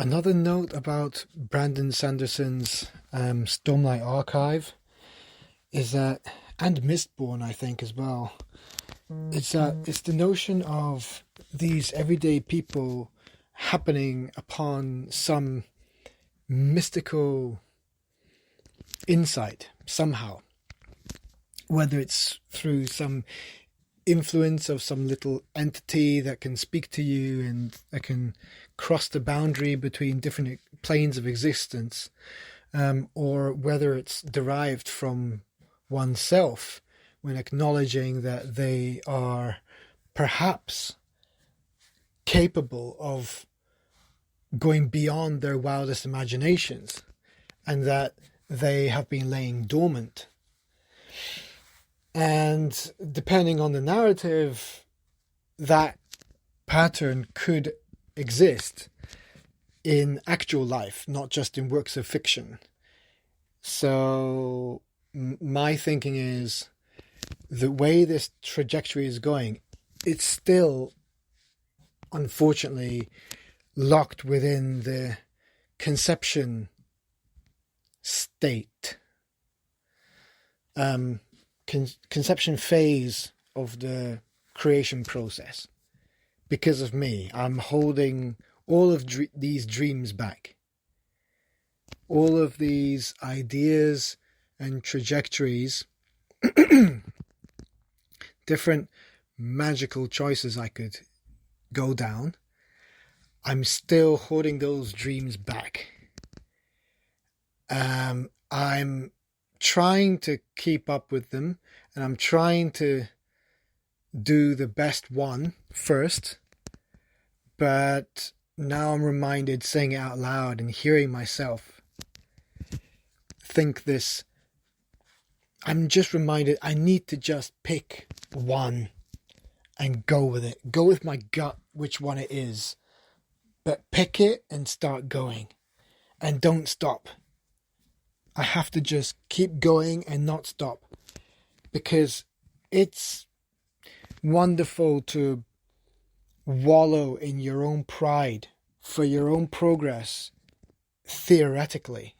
Another note about Brandon Sanderson's Stormlight Archive is that, and Mistborn, I think, as well, it's the notion of these everyday people happening upon some mystical insight somehow, whether it's through some influence of some little entity that can speak to you and that can cross the boundary between different planes of existence, or whether it's derived from oneself when acknowledging that they are perhaps capable of going beyond their wildest imaginations and that they have been laying dormant. And depending on the narrative, that pattern could exist in actual life, not just in works of fiction. So my thinking is the way this trajectory is going, it's still, unfortunately, locked within the conception state. Conception phase of the creation process. Because of me, I'm holding all of these dreams back. All of these ideas and trajectories, different magical choices I could go down. I'm still holding those dreams back. I'm trying to keep up with them, and I'm trying to do the best one first, but now I'm reminded, saying it out loud and hearing myself think this, I'm just reminded I need to just pick one and go with it. Go with my gut, which one it is, but pick it and start going and don't stop. I have to just keep going and not stop, because it's wonderful to wallow in your own pride for your own progress theoretically,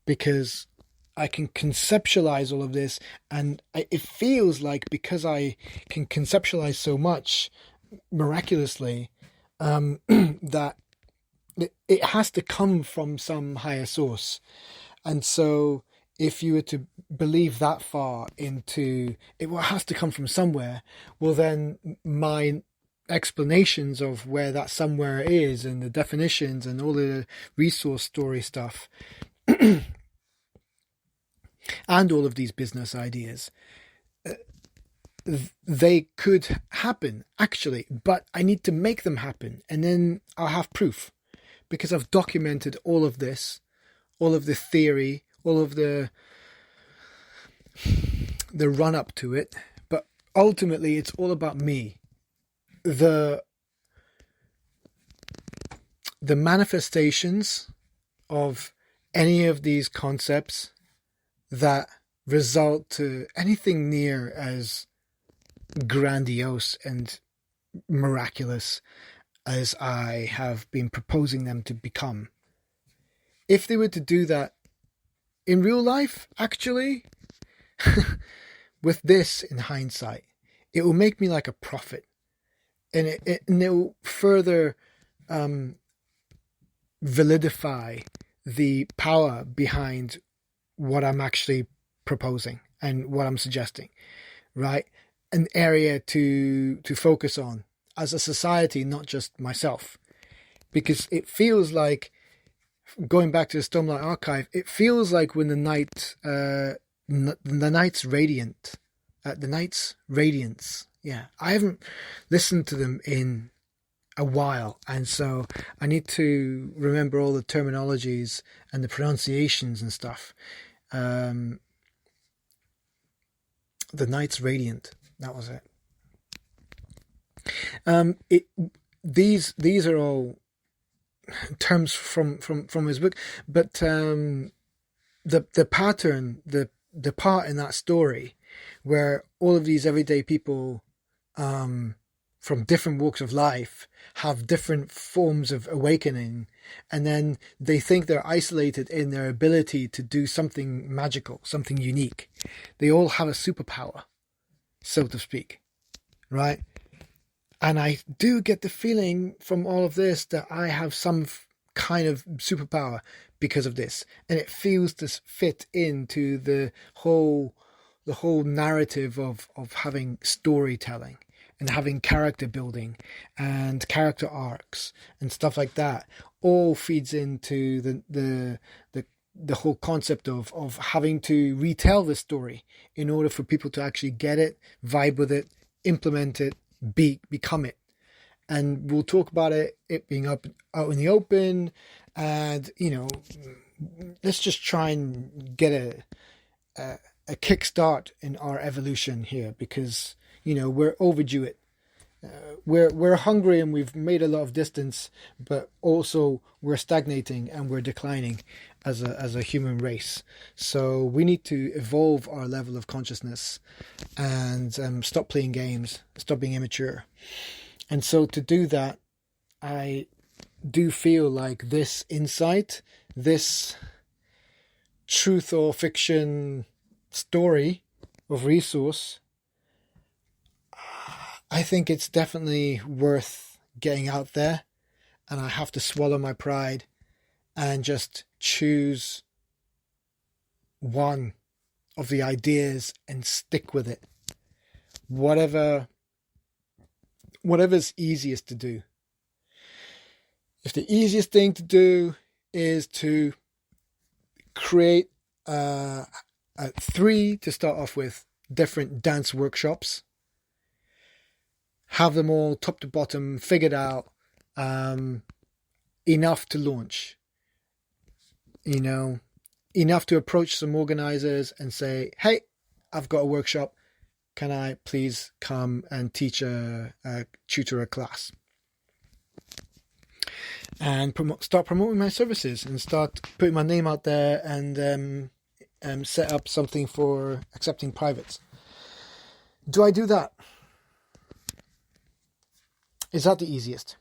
because I can conceptualize all of this, and it feels like because I can conceptualize so much miraculously, that it has to come from some higher source. And so if you were to believe that far into it, well, it has to come from somewhere, well, then my explanations of where that somewhere is and the definitions and all the resource story stuff and all of these business ideas, they could happen actually, but I need to make them happen, and then I'll have proof because I've documented all of this, all of the theory, all of the run up to it. But ultimately it's all about me. The manifestations of any of these concepts that result to anything near as grandiose and miraculous as I have been proposing them to become, if they were to do that in real life, actually, with this in hindsight, it will make me like a prophet, and it will further validify the power behind what I'm actually proposing and what I'm suggesting, right? An area to focus on as a society, not just myself, because it feels like, going back to the Stormlight Archive, it feels like when the night's radiant, the night's radiance. Yeah, I haven't listened to them in a while, and so I need to remember all the terminologies and the pronunciations and stuff. The night's radiant. That was it. These are all terms from his book, but the pattern, the part in that story where all of these everyday people from different walks of life have different forms of awakening, and then they think they're isolated in their ability to do something magical, something unique. They all have a superpower, so to speak, right? And I do get the feeling from all of this that I have some kind of superpower because of this, and it feels to fit into the whole narrative of having storytelling and having character building and character arcs and stuff like that. All feeds into the whole concept of having to retell the story in order for people to actually get it, vibe with it, implement it, become it. And we'll talk about it being out in the open, and let's just try and get a kickstart in our evolution here, because we're overdue it. We're hungry and we've made a lot of distance, but also we're stagnating and we're declining as a human race. So we need to evolve our level of consciousness and stop playing games, stop being immature. And so to do that, I do feel like this insight, this truth or fiction story of resource, I think it's definitely worth getting out there, and I have to swallow my pride and just choose one of the ideas and stick with it. Whatever's easiest to do. If the easiest thing to do is to create 3 to start off with different dance workshops, have them all top to bottom figured out, enough to launch, enough to approach some organizers and say, hey, I've got a workshop. Can I please come and tutor a class? And start promoting my services and start putting my name out there and set up something for accepting privates. Do I do that? Is that the easiest?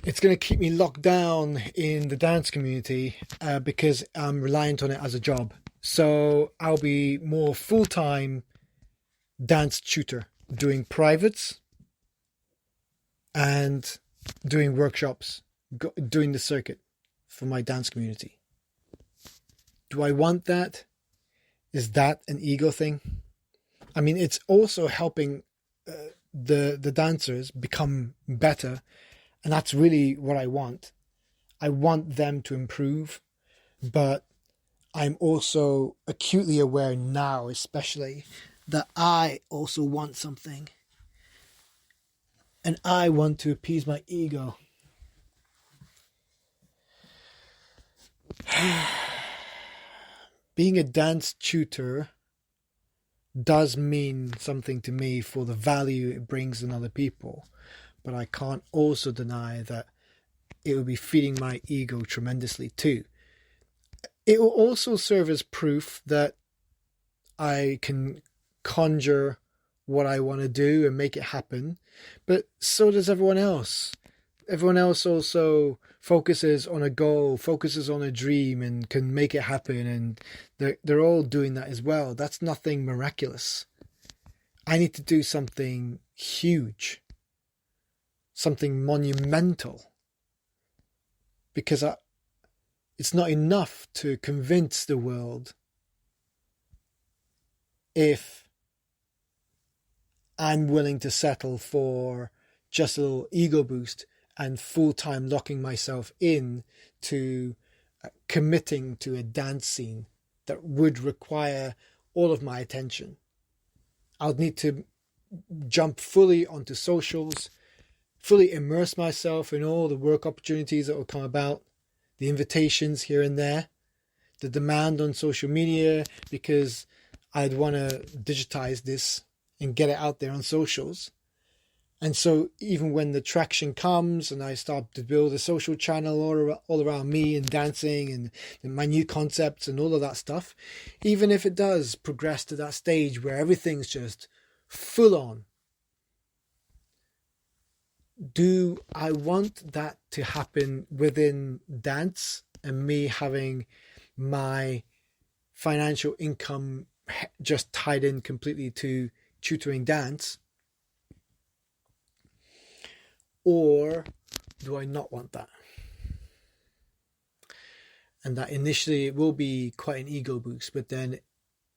It's going to keep me locked down in the dance community because I'm reliant on it as a job. So I'll be more full-time dance tutor, doing privates and doing workshops, doing the circuit for my dance community. Do I want that? Is that an ego thing? I mean, it's also helping the dancers become better, and that's really what I want. I want them to improve, but I'm also acutely aware now, especially, that I also want something. And I want to appease my ego. Being a dance tutor does mean something to me for the value it brings in other people. But I can't also deny that it will be feeding my ego tremendously too. It will also serve as proof that I can conjure what I want to do and make it happen. But so does everyone else. Everyone else also focuses on a goal, focuses on a dream, and can make it happen. And they're all doing that as well. That's nothing miraculous. I need to do something huge, something monumental, because it's not enough to convince the world if I'm willing to settle for just a little ego boost and full-time locking myself in to committing to a dance scene that would require all of my attention. I'll need to jump fully onto socials, fully immerse myself in all the work opportunities that will come about, the invitations here and there, the demand on social media, because I'd want to digitize this and get it out there on socials. And so even when the traction comes and I start to build a social channel all around me and dancing and my new concepts and all of that stuff, even if it does progress to that stage where everything's just full on. Do I want that to happen within dance and me having my financial income just tied in completely to tutoring dance? Or do I not want that? And that initially it will be quite an ego boost, but then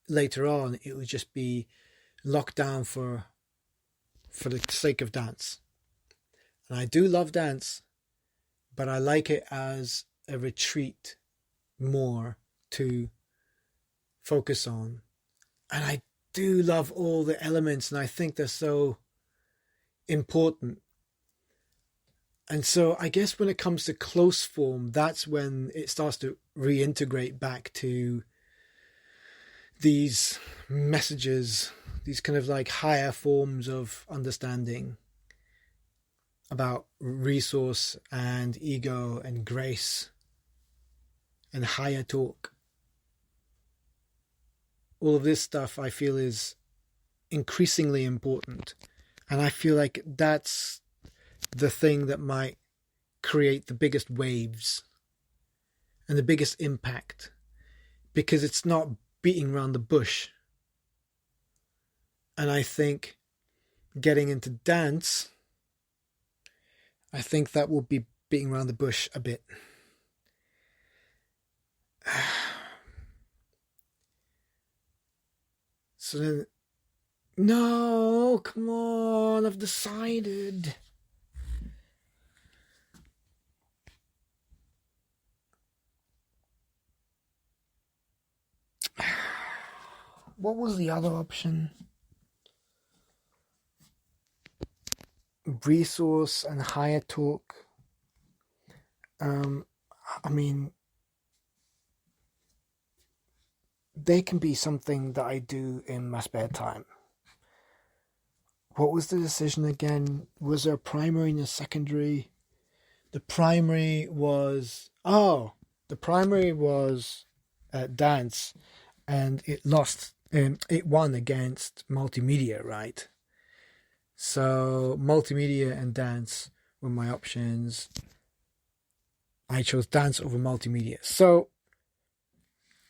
later on it will just be locked down for the sake of dance. And I do love dance, but I like it as a retreat more to focus on. And I do love all the elements, and I think they're so important. And so I guess when it comes to close form, that's when it starts to reintegrate back to these messages, these kind of like higher forms of understanding about resource and ego and grace and higher talk. All of this stuff I feel is increasingly important. And I feel like that's the thing that might create the biggest waves and the biggest impact, because it's not beating around the bush. And I think getting into dance, I think that will be beating around the bush a bit. So then, no, come on, I've decided. What was the other option? Resource and higher talk. I mean, they can be something that I do in my spare time. What was the decision again? Was there a primary and a secondary? The primary was dance, and it lost. It won against multimedia, right? So multimedia and dance were my options. I chose dance over multimedia. So,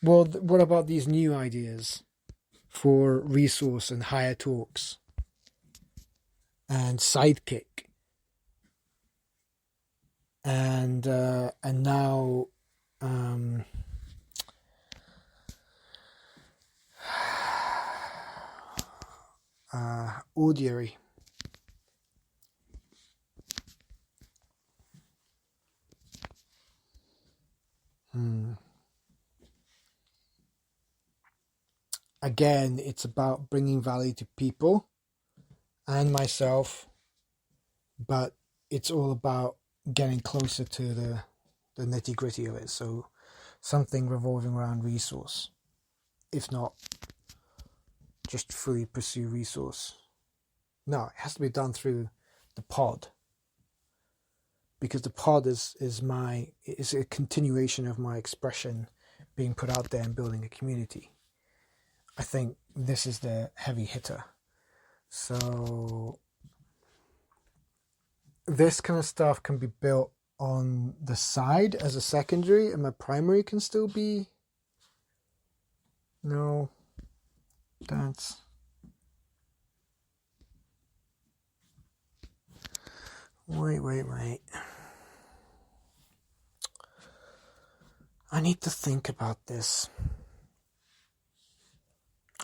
well, what about these new ideas for resource and higher talks and sidekick and now audiary? Again, it's about bringing value to people and myself, but it's all about getting closer to the nitty-gritty of it. So something revolving around resource, if not just fully pursue resource. No, it has to be done through the pod, because the pod is a continuation of my expression being put out there and building a community. I think this is the heavy hitter. So this kind of stuff can be built on the side as a secondary, and my primary can still be dance. Wait. I need to think about this.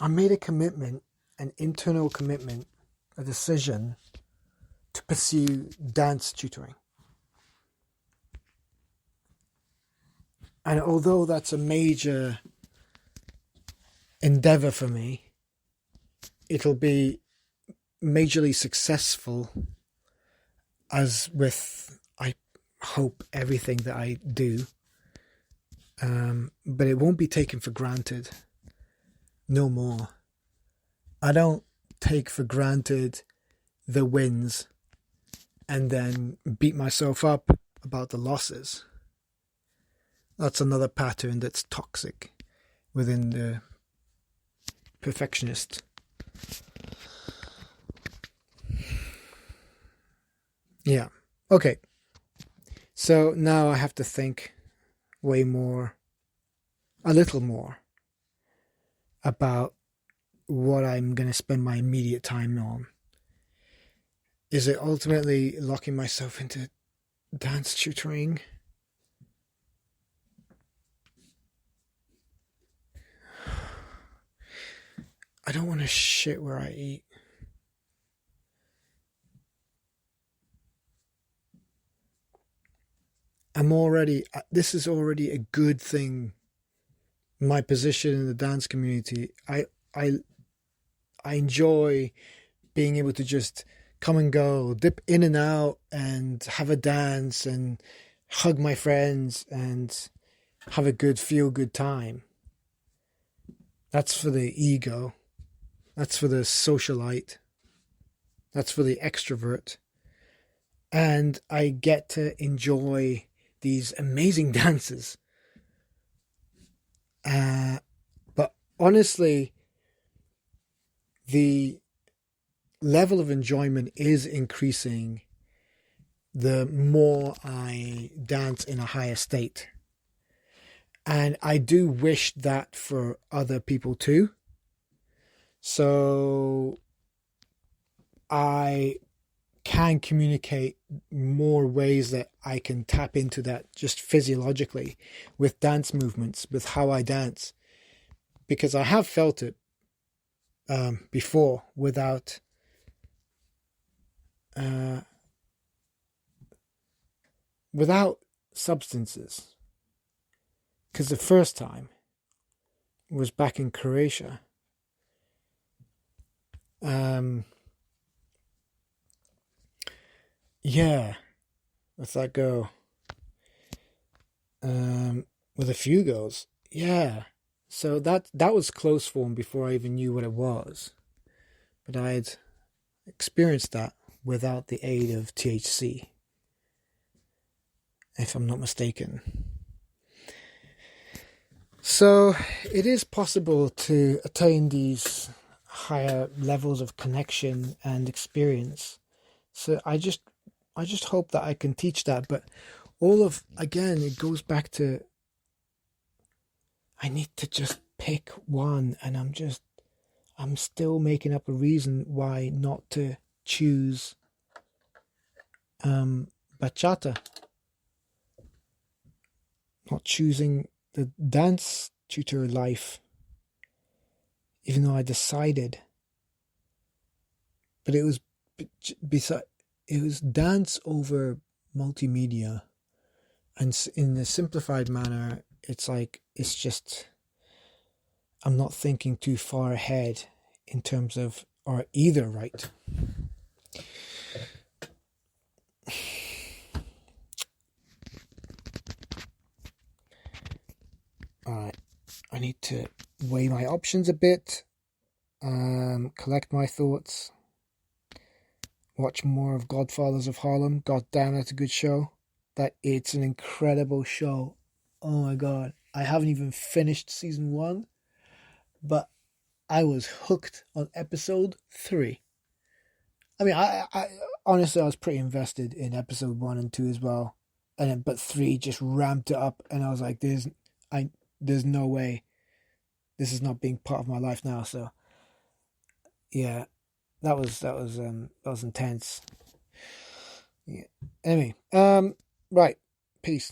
I made a commitment, an internal commitment, a decision to pursue dance tutoring. And although that's a major endeavor for me, it'll be majorly successful, as with, I hope, everything that I do. But it won't be taken for granted. No more. I don't take for granted the wins and then beat myself up about the losses. That's another pattern that's toxic within the perfectionist. Yeah. Okay. So now I have to think way more, a little more, about what I'm going to spend my immediate time on. Is it ultimately locking myself into dance tutoring? I don't want to shit where I eat. This is already a good thing. My position in the dance community, I, I enjoy being able to just come and go, dip in and out, and have a dance and hug my friends and have a good feel good time. That's for the ego. That's for the socialite. That's for the extrovert. And I get to enjoy these amazing dances. But honestly, the level of enjoyment is increasing the more I dance in a higher state. And I do wish that for other people too. So I can communicate more ways that I can tap into that just physiologically with dance movements, with how I dance. Because I have felt it before without without substances. Because the first time was back in Croatia. Yeah, with that girl. With a few girls. Yeah. So that was close form before I even knew what it was. But I had experienced that without the aid of THC, if I'm not mistaken. So it is possible to attain these higher levels of connection and experience. So I just hope that I can teach that. But again, it goes back to, I need to just pick one, and I'm still making up a reason why not to choose bachata. Not choosing the dance tutor life, even though I decided. But it was dance over multimedia, and in a simplified manner, it's just I'm not thinking too far ahead in terms of or either right. Alright, I need to weigh my options a bit, collect my thoughts, watch more of Godfathers of Harlem. God damn, that's a good show. It's an incredible show. Oh my god, I haven't even finished season 1, but I was hooked on episode 3. I mean, I honestly, I was pretty invested in episode 1 and 2 as well, but 3 just ramped it up, and I was like, there's no way this is not being part of my life now. So yeah, that was intense. Yeah. Anyway, right. Peace.